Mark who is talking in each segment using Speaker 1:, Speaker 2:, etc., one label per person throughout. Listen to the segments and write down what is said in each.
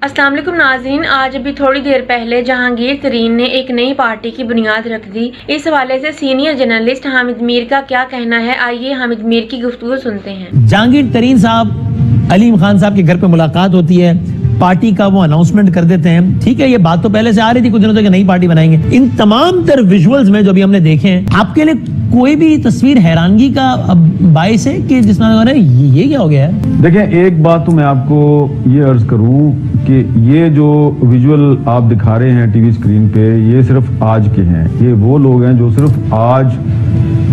Speaker 1: अस्सलाम वालेकुम नाज़रीन, आज अभी थोड़ी देर पहले जहांगीर तरीन ने एक नई पार्टी की बुनियाद रख दी। इस हवाले से सीनियर जर्नलिस्ट हामिद मीर का क्या कहना है, आइए हामिद मीर की गुफ्तगू सुनते हैं।
Speaker 2: जहांगीर तरीन साहब अलीम खान साहब के घर पे मुलाकात होती है, पार्टी का वो अनाउंसमेंट कर देते हैं। ठीक है, ये बात तो पहले से आ रही थी कुछ दिनों से कि नई पार्टी बनाएंगे। इन तमाम तर विजुअल्स में जो अभी हमने देखे हैं, आपके लिए कोई भी तस्वीर हैरानगी का बायस है कि जिसमें ये क्या हो गया है?
Speaker 3: देखें, एक बात तो मैं आपको ये अर्ज करूं कि ये जो विजुअल आप दिखा रहे हैं टीवी स्क्रीन पे, ये सिर्फ आज के हैं। ये वो लोग हैं जो सिर्फ आज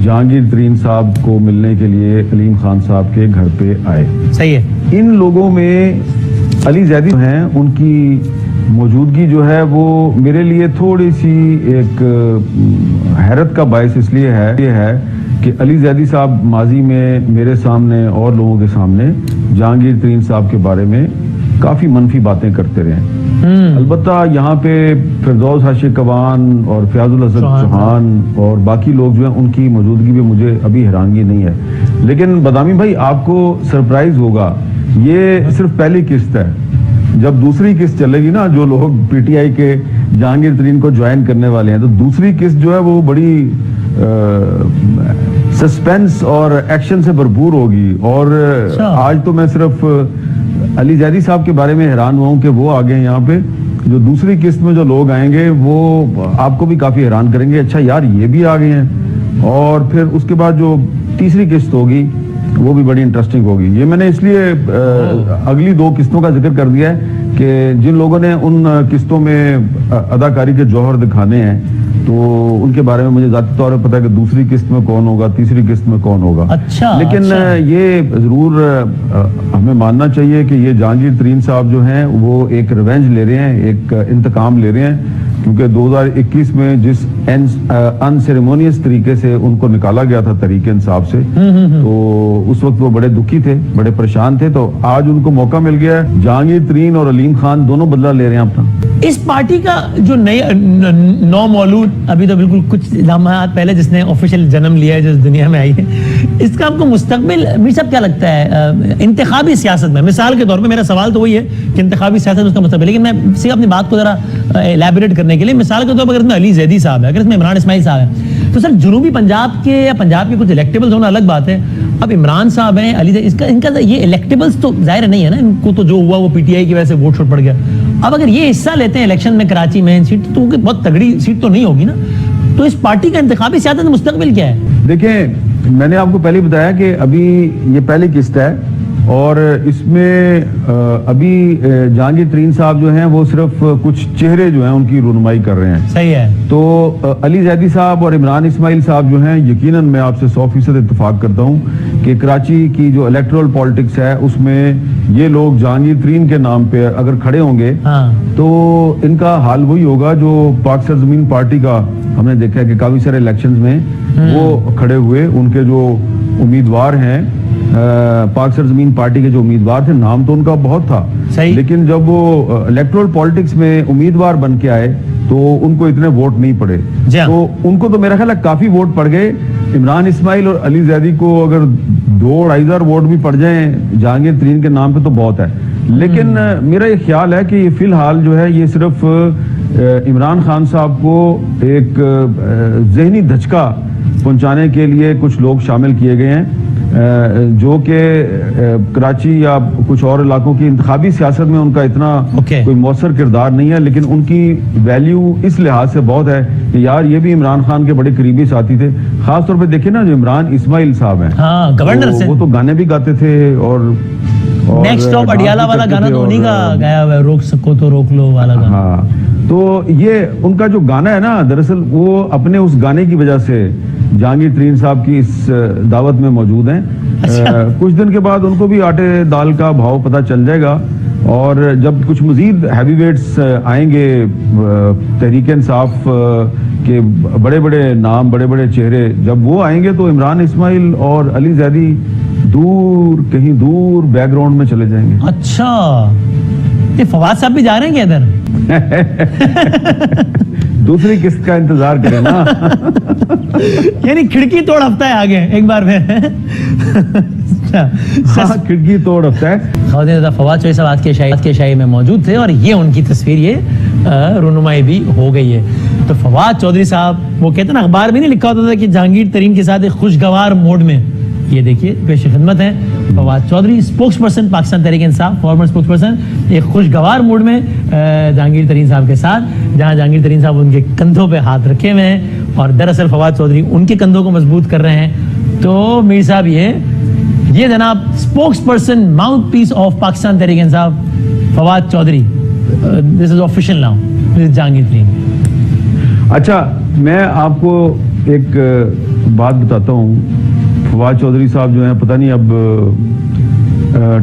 Speaker 3: जहांगीर तरीन साहब को मिलने के लिए अलीम खान साहब के घर पे आए।
Speaker 2: सही है।
Speaker 3: इन लोगों में अली जैदी हैं, उनकी मौजूदगी जो है वो मेरे लिए थोड़ी सी एक हैरत का बायस इसलिए है कि अली जैदी साहब माजी में मेरे सामने और लोगों के सामने जहांगीर तरीन साहब के बारे में काफ़ी मनफी बातें करते रहे। अलबत्ता यहाँ पे फिरदौस हाशिर कवान और फयाजुल असद चौहान और बाकी लोग जो हैं, उनकी मौजूदगी में मुझे अभी हैरानगी नहीं है। लेकिन बदामी भाई, आपको सरप्राइज होगा, ये सिर्फ पहली किस्त है। जब दूसरी किस्त चलेगी ना, जो लोग पीटीआई के जहांगीर तरीन को ज्वाइन करने वाले हैं, तो दूसरी किस्त जो है वो बड़ी सस्पेंस और एक्शन से भरपूर होगी। और आज तो मैं सिर्फ अली जैदी साहब के बारे में हैरान हुआ हूं कि वो आ गए यहाँ पे। जो दूसरी किस्त में जो लोग आएंगे वो आपको भी काफी हैरान करेंगे, अच्छा यार ये भी आ गए हैं। और फिर उसके बाद जो तीसरी किस्त होगी वो भी बड़ी इंटरेस्टिंग होगी। ये मैंने इसलिए अगली दो किस्तों का जिक्र कर दिया है कि जिन लोगों ने उन किस्तों में अदाकारी के जौहर दिखाने हैं, तो उनके बारे में मुझे ज़ाती तौर पर पता है कि दूसरी किस्त में कौन होगा, तीसरी किस्त में कौन होगा।
Speaker 2: अच्छा,
Speaker 3: लेकिन ये ज़रूर हमें मानना चाहिए कि ये जहांगीर तरीन साहब जो हैं वो एक रिवेंज ले रहे हैं, एक इंतकाम ले रहे हैं, क्योंकि 2021 में जिस अनसेरेमोनियस तरीके से उनको निकाला गया था तरीके इंसाफ से, तो उस वक्त वो बड़े दुखी थे, बड़े परेशान थे। तो आज उनको मौका मिल गया है। जहांगीर तरीन और अलीम खान दोनों बदला ले रहे हैं अपना।
Speaker 2: इस पार्टी का जो नई नौ मौलूद, अभी तो बिल्कुल कुछ लम्हात पहले जिसने ऑफिशियल जन्म लिया है, जिस दुनिया में आई है, इसका आपको मुस्तकबिल मीर साहब क्या लगता है इंतखाबी सियासत में? मिसाल के तौर पे मेरा सवाल तो वही है कि इंतखाबी सियासत में उसका मुस्तकबिल, लेकिन मैं सिर्फ अपनी बात को जरा एलैबोरेट करने के लिए, मिसाल के तौर पर अगर इसमें अली जैदी साहब है, अगर इसमें इमरान इस्माइल साहब है, तो सर जनूबी पंजाब के या पंजाब के कुछ इलेक्टेबल्स होना अलग बात है। अब इमरान साहब हैं, अली इनका ये इलेक्टेबल्स तो जाहिर नहीं है ना, इनको तो जो हुआ वो पीटीआई की वजह से वोट शोट पड़ गया। अब अगर ये हिस्सा लेते हैं इलेक्शन में कराची में सीट, तो बहुत तगड़ी सीट तो नहीं होगी ना। तो इस पार्टी का इंतखाबी सियासत में मुस्तकबिल क्या है?
Speaker 3: देखें, मैंने आपको पहले बताया कि अभी ये पहली किस्त है और इसमें अभी जहांगीर तरीन साहब जो हैं वो सिर्फ कुछ चेहरे जो हैं उनकी रुनमाई कर रहे हैं।
Speaker 2: सही है।
Speaker 3: तो अली जैदी साहब और इमरान इस्माइल साहब जो हैं, यकीनन मैं आपसे 100% इत्तेफाक करता हूं कि कराची की जो इलेक्टोरल पॉलिटिक्स है उसमें ये लोग जहांगीर तरीन के नाम पे अगर खड़े होंगे, तो इनका हाल वही होगा जो पाक सरजमीन पार्टी का हमने देखा है कि काफी सारे इलेक्शंस में वो खड़े हुए, उनके जो उम्मीदवार हैं, पाक सरजमीन पार्टी के जो उम्मीदवार थे, नाम तो उनका बहुत था, लेकिन जब वो इलेक्टोरल पॉलिटिक्स में उम्मीदवार बन के आए तो उनको इतने वोट नहीं पड़े। तो उनको तो मेरा ख्याल है काफी वोट पड़ गए। इमरान इस्माइल और अली जैदी को अगर 2-2.5 वोट भी पड़ जाएं जहांगीर तरीन के नाम पे तो बहुत है। लेकिन मेरा ये ख्याल है कि फिलहाल जो है ये सिर्फ इमरान खान साहब को एक जहनी धचका पहुंचाने के लिए कुछ लोग शामिल किए गए हैं, जो कि कराची या कुछ और इलाकों की इंतखाबी सियासत में उनका इतना कोई मौसर किरदार नहीं है, लेकिन उनकी वैल्यू इस लिहाज से बहुत है कि यार ये भी इमरान खान के बड़े करीबी साथी थे। खास तौर पे देखिए ना, जो इमरान इस्माइल साहब हैं,
Speaker 2: गवर्नर से
Speaker 3: वो तो गाने भी गाते थे और
Speaker 2: नेक्स्ट स्टॉप अडियाला वाला गाना तो उन्हीं का गाया हुआ है, रोक सको तो रोक लो वाला गाना।
Speaker 3: हाँ, तो ये उनका जो गाना है ना, दरअसल वो अपने उस गाने की वजह से जहांगीर तरीन साहब की इस दावत में मौजूद हैं। कुछ दिन के बाद उनको भी आटे दाल का भाव पता चल जाएगा, और जब कुछ मजीद हैवीवेट्स आएंगे तहरीक इंसाफ के बड़े बड़े नाम, बड़े बड़े चेहरे जब वो आएंगे, तो इमरान इस्माइल और अली जैदी दूर, कहीं दूर बैकग्राउंड में चले जाएंगे।
Speaker 2: अच्छा, ये फवाद साहब भी जा रहे हैं क्या इधर?
Speaker 3: दूसरी किस्त का इंतजार करें ना।
Speaker 2: यानी खिड़की तोड़ हफ्ता है आगे एक बार में।
Speaker 3: हाँ, खिड़की तोड़ हफ्ता है।
Speaker 2: ख़वातीन फवाद चौधरी साहब आज के शाही में मौजूद थे और ये उनकी तस्वीर ये रुनुमाई भी हो गई है। तो फवाद चौधरी साहब, वो कहते हैं ना, अखबार में नहीं लिखा होता था कि जहांगीर तरीन के साथ एक खुशगवार मोड में, ये देखिए पेश खिदमत है फवाद चौधरी, स्पोक्स पर्सन पाकिस्तान तहरीक इंसाफ, फॉर्मर स्पोक्स पर्सन, एक खुशगवार मूड में जहांगीर तरीन साहब के साथ, जहां जहांगीर तरीन साहब उनके कंधों पे हाथ रखे हुए हैं और दरअसल फवाद चौधरी उनके कंधों को मजबूत कर रहे हैं। तो मीर साहब ये जनाब spokesperson mouthpiece of Pakistan Tehreek Insaf Fawad Chaudhry, this is official now, this is Jahangir Tareen.
Speaker 3: अच्छा, मैं आपको एक बात बताता हूँ। फवाद चौधरी साहब जो हैं, पता नहीं अब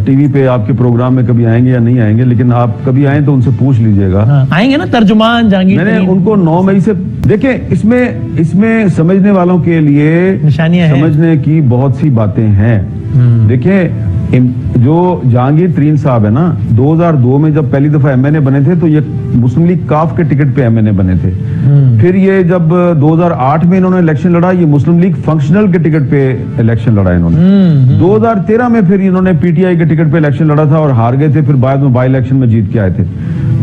Speaker 3: टीवी पे आपके प्रोग्राम में कभी आएंगे या नहीं आएंगे, लेकिन आप कभी आए तो उनसे पूछ लीजिएगा।
Speaker 2: हाँ, आएंगे ना तर्जुमान जहांगीर
Speaker 3: मैंने
Speaker 2: तरीन।
Speaker 3: उनको 9 मई से, देखें, इसमें समझने वालों के लिए
Speaker 2: निशानियां हैं।
Speaker 3: समझने की बहुत सी बातें हैं। देखें, जो जहांगीर तरीन साहब है ना, 2002 में जब पहली दफा एमएनए बने थे तो ये मुस्लिम लीग काफ के टिकट पे एमएनए बने थे। फिर ये जब 2008 में इन्होंने इलेक्शन लड़ा, ये मुस्लिम लीग फंक्शनल के टिकट पे इलेक्शन लड़ा इन्होंने। 2013 में फिर इन्होंने पीटीआई के टिकट पे इलेक्शन लड़ा था और हार गए थे, फिर बाद में बाई इलेक्शन में जीत के आए थे।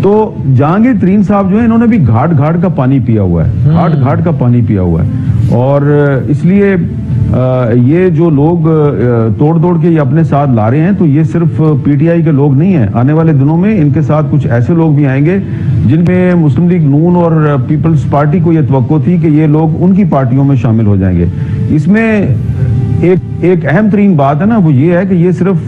Speaker 3: तो जहांगीर तरीन साहब जो है, इन्होंने भी घाट घाट का पानी पिया हुआ है, घाट घाट का पानी पिया हुआ है। और इसलिए ये जो लोग तोड़ तोड़ के ये अपने साथ ला रहे हैं, तो ये सिर्फ पीटीआई के लोग नहीं हैं। आने वाले दिनों में इनके साथ कुछ ऐसे लोग भी आएंगे जिनमें मुस्लिम लीग नून और पीपल्स पार्टी को ये तवक्को थी कि ये लोग उनकी पार्टियों में शामिल हो जाएंगे। इसमें एक अहम तरीन बात है ना, वो ये है कि ये सिर्फ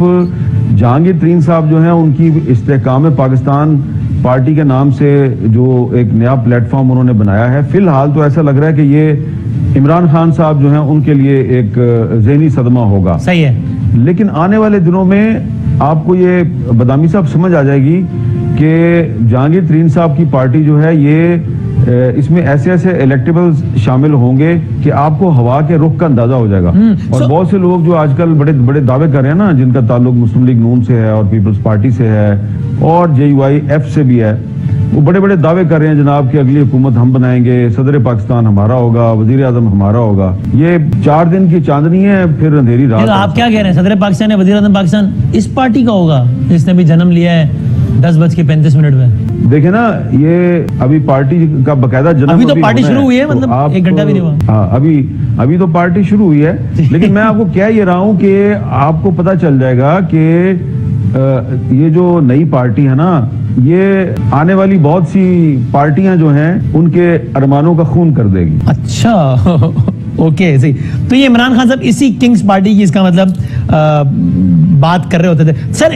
Speaker 3: जहांगीर तरीन साहब जो हैं, उनकी इस्तेहकाम पाकिस्तान पार्टी के नाम से जो एक नया प्लेटफॉर्म उन्होंने बनाया है, फिलहाल तो ऐसा लग रहा है कि ये इमरान खान साहब जो हैं उनके लिए एक ज़हनी सदमा होगा।
Speaker 2: सही है।
Speaker 3: लेकिन आने वाले दिनों में आपको ये बदामी साहब समझ आ जाएगी कि जहांगीर तरीन साहब की पार्टी जो है, ये इसमें ऐसे ऐसे इलेक्टेबल्स शामिल होंगे कि आपको हवा के रुख का अंदाजा हो जाएगा। और बहुत से लोग जो आजकल बड़े बड़े दावे कर रहे हैं ना, जिनका ताल्लुक मुस्लिम लीग नून से है और पीपल्स पार्टी से है और JUIF से भी है, वो बड़े बड़े दावे कर रहे हैं जनाब कि अगली हुकूमत हम बनाएंगे, सदर पाकिस्तान हमारा होगा, वजीर आजम हमारा होगा। ये 4 दिन की चांदनी है, फिर अंधेरी रात।
Speaker 2: आप क्या कह रहे हैं, सदर पाकिस्तान है, वजीर आजम पाकिस्तान इस पार्टी का होगा जिसने भी जन्म लिया है 10:35 में?
Speaker 3: देखे ना, ये अभी पार्टी का बकायदा जन्म
Speaker 2: अभी तो पार्टी शुरू हुई है, मतलब 1 घंटा भी नहीं हुआ।
Speaker 3: हाँ, अभी तो पार्टी शुरू हुई है। लेकिन मैं आपको कह ये रहा हूँ कि आपको पता चल जाएगा कि ये जो नई पार्टी है ना, ये आने वाली बहुत सी पार्टियां जो हैं उनके अरमानों का खून कर देगी।
Speaker 2: अच्छा, ओके, सही। तो ये इमरान खान साहब इसी किंग्स पार्टी की, इसका मतलब बात कर रहे होते थे सर।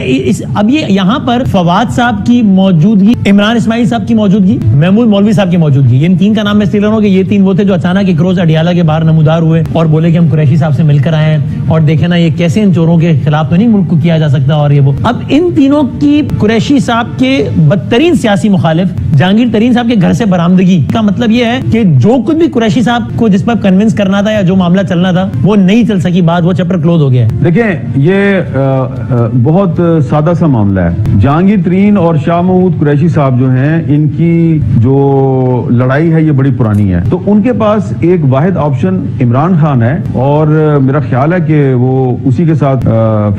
Speaker 2: अब ये यहाँ पर फवाद साहब की मौजूदगी, इमरान इस्माइल साहब की मौजूदगी, महमूद मौलवी साहब की मौजूदगी, इन 3 का नाम मैं इसलिए ले रहा हूं कि ये 3 वो थे जो अचानक एक रोज अडियाला के बाहर नमूदार हुए और बोले कि हम कुरैशी साहब से मिलकर आए हैं और देखे ना ये कैसे इन चोरों के खिलाफ तो नहीं मुल्क को किया जा सकता और ये वो। अब इन तीनों की कुरैशी साहब के बदतरीन सियासी मुखालिफ जहांगीर तरीन साहब के घर से बरामदगी का मतलब ये है कि जो कुछ भी कुरैशी साहब को जिस पर कन्विंस करना था या जो मामला चलना था वो नहीं चल सकी, बात वो चैप्टर क्लोज हो गया है।
Speaker 3: देखें, ये बहुत सादा सा मामला है। जहांगीर तरीन और शाह महमूद कुरैशी साहब जो हैं, इनकी जो लड़ाई है ये बड़ी पुरानी है। तो उनके पास एक वाहिद ऑप्शन इमरान खान है और मेरा ख्याल है कि वो उसी के साथ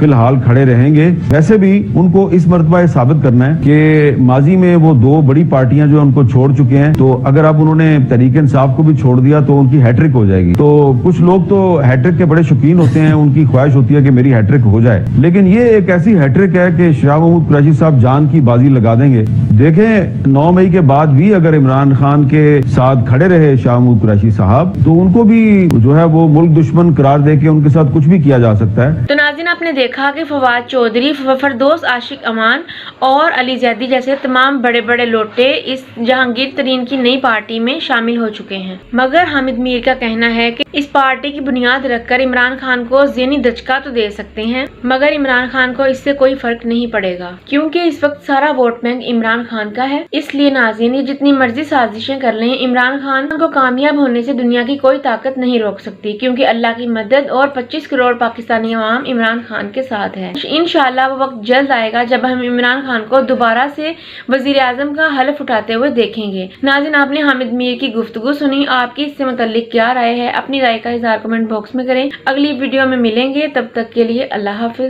Speaker 3: फिलहाल खड़े रहेंगे। वैसे भी उनको इस मर्तबा साबित करना है कि माजी में वो 2 बड़ी पार्टियां जो उनको छोड़ चुके हैं, तो अगर अब उन्होंने तहरीक इंसाफ को भी छोड़ दिया तो उनकी हैट्रिक हो जाएगी। तो कुछ लोग तो हैट्रिक के बड़े शौकीन होते हैं, उनकी ख्वाहिश होती है कि मेरी हैट्रिक हो जाए, लेकिन ये एक ऐसी हैट्रिक है कि शाह महमूद कुरैशी साहब जान की बाजी लगा देंगे। देखें, 9 मई के बाद भी अगर इमरान खान के साथ खड़े रहे शाह महमूद कुरैशी साहब, तो उनको भी जो है वो मुल्क दुश्मन करार दे के उनके साथ कुछ भी किया जा सकता है।
Speaker 1: तो नाज़रीन, आपने देखा कि फवाद चौधरी, फरदौस आशिक अमान और अली जैदी जैसे तमाम बड़े बड़े लोटे इस जहांगीर तरीन की नई पार्टी में शामिल हो चुके हैं। मगर हामिद मीर का कहना है कि इस पार्टी की बुनियाद रखकर इमरान खान को ज़हनी दचका तो दे सकते हैं, मगर इमरान खान को इससे कोई फर्क नहीं पड़ेगा, क्योंकि इस वक्त सारा वोट बैंक इमरान खान का है। इसलिए नाज़रीन, ये जितनी मर्जी साजिशें कर लें, इमरान खान को कामयाब होने से दुनिया की कोई ताकत नहीं रोक सकती, क्योंकि अल्लाह की मदद और 25 करोड़ पाकिस्तानी अवाम इमरान खान के साथ है। इंशाअल्लाह वो वक्त जल्द आएगा जब हम इमरान खान को दोबारा से वजीर आजम का हल्फ ہدف اٹھاتے ہوئے دیکھیں گے۔ ناظرین، آپ نے حامد میر کی گفتگو سنی، آپ کی اس سے متعلق کیا رائے ہے؟ اپنی رائے کا اظہار کمنٹ باکس میں کریں۔ اگلی ویڈیو میں ملیں گے، تب تک کے لیے اللہ حافظ۔